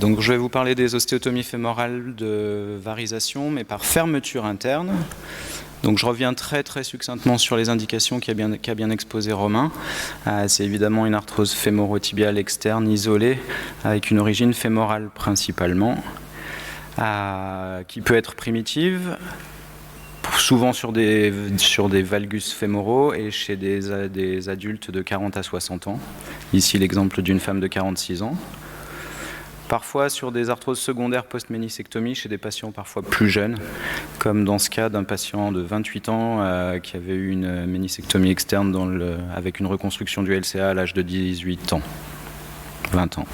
Donc je vais vous parler des ostéotomies fémorales de varisation, mais par fermeture interne. Donc je reviens très succinctement sur les indications qu'a bien exposé Romain. C'est évidemment une arthrose fémoro-tibiale externe isolée avec une origine fémorale principalement, qui peut être primitive, souvent sur des valgus fémoraux et chez des adultes de 40 à 60 ans. Ici l'exemple d'une femme de 46 ans. Parfois sur des arthroses secondaires post-ménicectomie chez des patients parfois plus jeunes, comme dans ce cas d'un patient de 28 ans qui avait eu une ménicectomie externe avec une reconstruction du LCA à l'âge de 18 ans, 20 ans.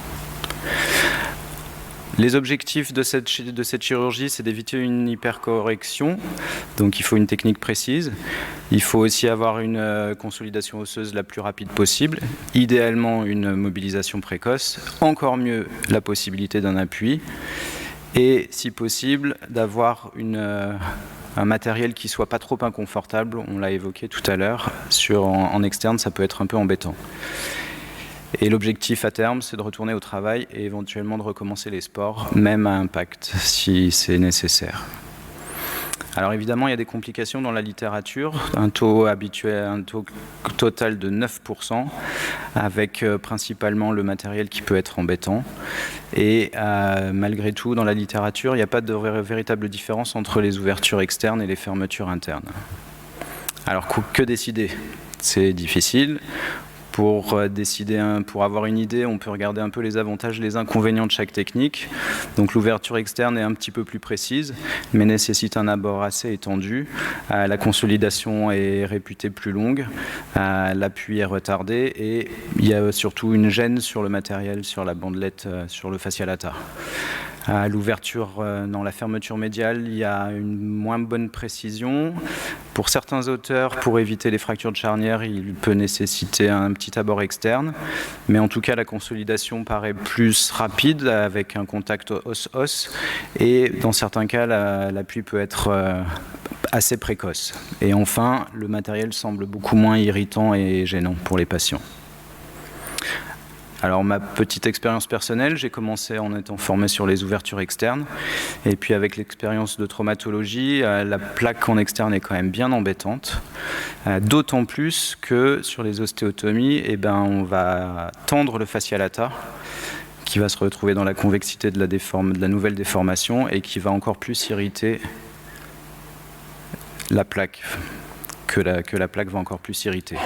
Les objectifs de cette chirurgie, c'est d'éviter une hypercorrection, donc il faut une technique précise. Il faut aussi avoir une consolidation osseuse la plus rapide possible, idéalement une mobilisation précoce, encore mieux la possibilité d'un appui, et si possible d'avoir un matériel qui ne soit pas trop inconfortable, on l'a évoqué tout à l'heure, en externe ça peut être un peu embêtant. Et l'objectif à terme, c'est de retourner au travail et éventuellement de recommencer les sports, même à impact, si c'est nécessaire. Alors évidemment, il y a des complications dans la littérature, un taux total de 9%, avec principalement le matériel qui peut être embêtant. Et malgré tout, dans la littérature, il n'y a pas de véritable différence entre les ouvertures externes et les fermetures internes. Alors que décider? C'est difficile. Pour avoir une idée, on peut regarder un peu les avantages et les inconvénients de chaque technique. Donc l'ouverture externe est un petit peu plus précise, mais nécessite un abord assez étendu. La consolidation est réputée plus longue, l'appui est retardé et il y a surtout une gêne sur le matériel, sur la bandelette, sur le fascialata. À l'ouverture, dans la fermeture médiale, il y a une moins bonne précision. Pour certains auteurs, pour éviter les fractures de charnière, il peut nécessiter un petit abord externe. Mais en tout cas, la consolidation paraît plus rapide avec un contact os-os. Et dans certains cas, l'appui peut être assez précoce. Et enfin, le matériel semble beaucoup moins irritant et gênant pour les patients. Alors ma petite expérience personnelle, j'ai commencé en étant formé sur les ouvertures externes et puis avec l'expérience de traumatologie, la plaque en externe est quand même bien embêtante, d'autant plus que sur les ostéotomies, on va tendre le fascialata qui va se retrouver dans la convexité de la nouvelle déformation et qui va encore plus irriter la plaque, que la plaque va encore plus irriter.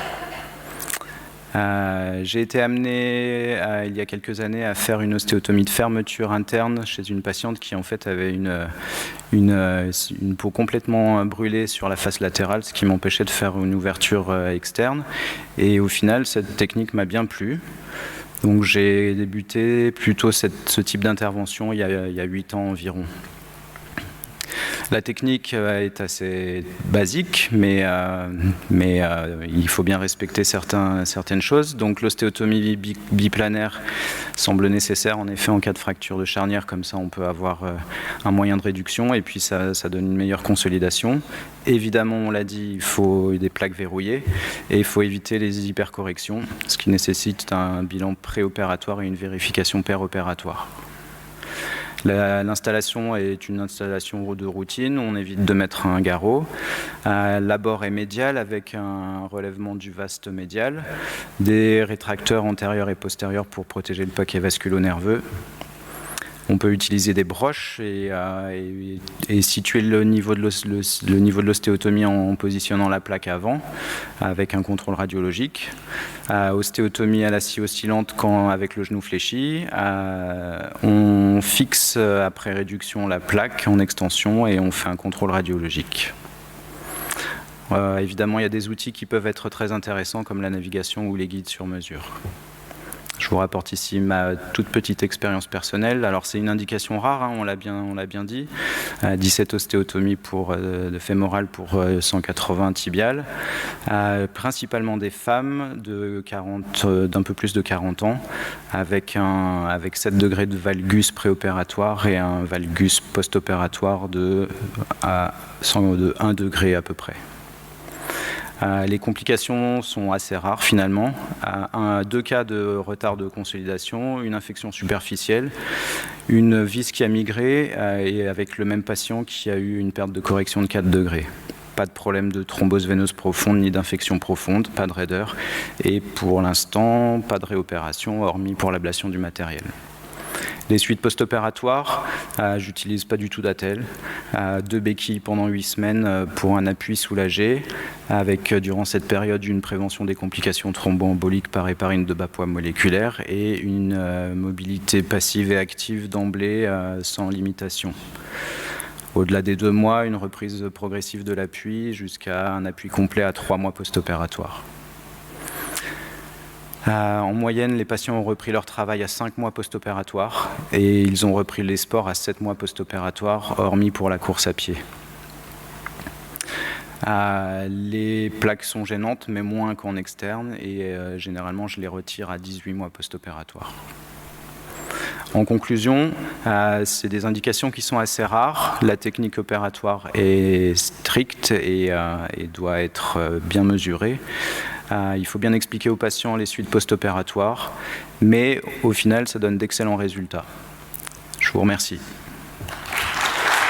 J'ai été amené il y a quelques années à faire une ostéotomie de fermeture interne chez une patiente qui en fait avait une peau complètement brûlée sur la face latérale, ce qui m'empêchait de faire une ouverture externe. Et au final, cette technique m'a bien plu. Donc j'ai débuté plutôt ce type d'intervention il y a 8 ans environ. La technique est assez basique, mais il faut bien respecter certaines choses. Donc l'ostéotomie biplanaire semble nécessaire en effet en cas de fracture de charnière, comme ça on peut avoir un moyen de réduction et puis ça donne une meilleure consolidation. Évidemment, on l'a dit, il faut des plaques verrouillées et il faut éviter les hypercorrections, ce qui nécessite un bilan préopératoire et une vérification péropératoire. L'installation est une installation de routine, on évite de mettre un garrot. L'abord est médial avec un relèvement du vaste médial, des rétracteurs antérieurs et postérieurs pour protéger le paquet vasculo-nerveux. On peut utiliser des broches et situer le niveau de l'ostéotomie en positionnant la plaque avant, avec un contrôle radiologique. Ostéotomie à la scie oscillante avec le genou fléchi. On fixe après réduction la plaque en extension et on fait un contrôle radiologique. Évidemment, il y a des outils qui peuvent être très intéressants comme la navigation ou les guides sur mesure. Je vous rapporte ici ma toute petite expérience personnelle. Alors c'est une indication rare, on l'a bien dit. 17 ostéotomies de fémorales pour 180 tibiales. Principalement des femmes d'un peu plus de 40 ans, avec 7 degrés de valgus préopératoire et un valgus post-opératoire de 1 degré à peu près. Les complications sont assez rares finalement. 2 cas de retard de consolidation, une infection superficielle, une vis qui a migré et avec le même patient qui a eu une perte de correction de 4 degrés. Pas de problème de thrombose veineuse profonde ni d'infection profonde, pas de raideur. Et pour l'instant, pas de réopération, hormis pour l'ablation du matériel. Les suites post-opératoires, j'utilise pas du tout d'attel. 2 béquilles pendant 8 semaines pour un appui soulagé, avec durant cette période une prévention des complications thromboemboliques par héparine de bas poids moléculaire et une mobilité passive et active d'emblée sans limitation. Au-delà des 2 mois, une reprise progressive de l'appui jusqu'à un appui complet à 3 mois post-opératoire. En moyenne, les patients ont repris leur travail à 5 mois post-opératoire et ils ont repris les sports à 7 mois post-opératoire, hormis pour la course à pied. Les plaques sont gênantes, mais moins qu'en externe, et généralement, je les retire à 18 mois post-opératoire. En conclusion, c'est des indications qui sont assez rares. La technique opératoire est stricte et doit être bien mesurée. Il faut bien expliquer aux patients les suites post-opératoires, mais au final, ça donne d'excellents résultats. Je vous remercie.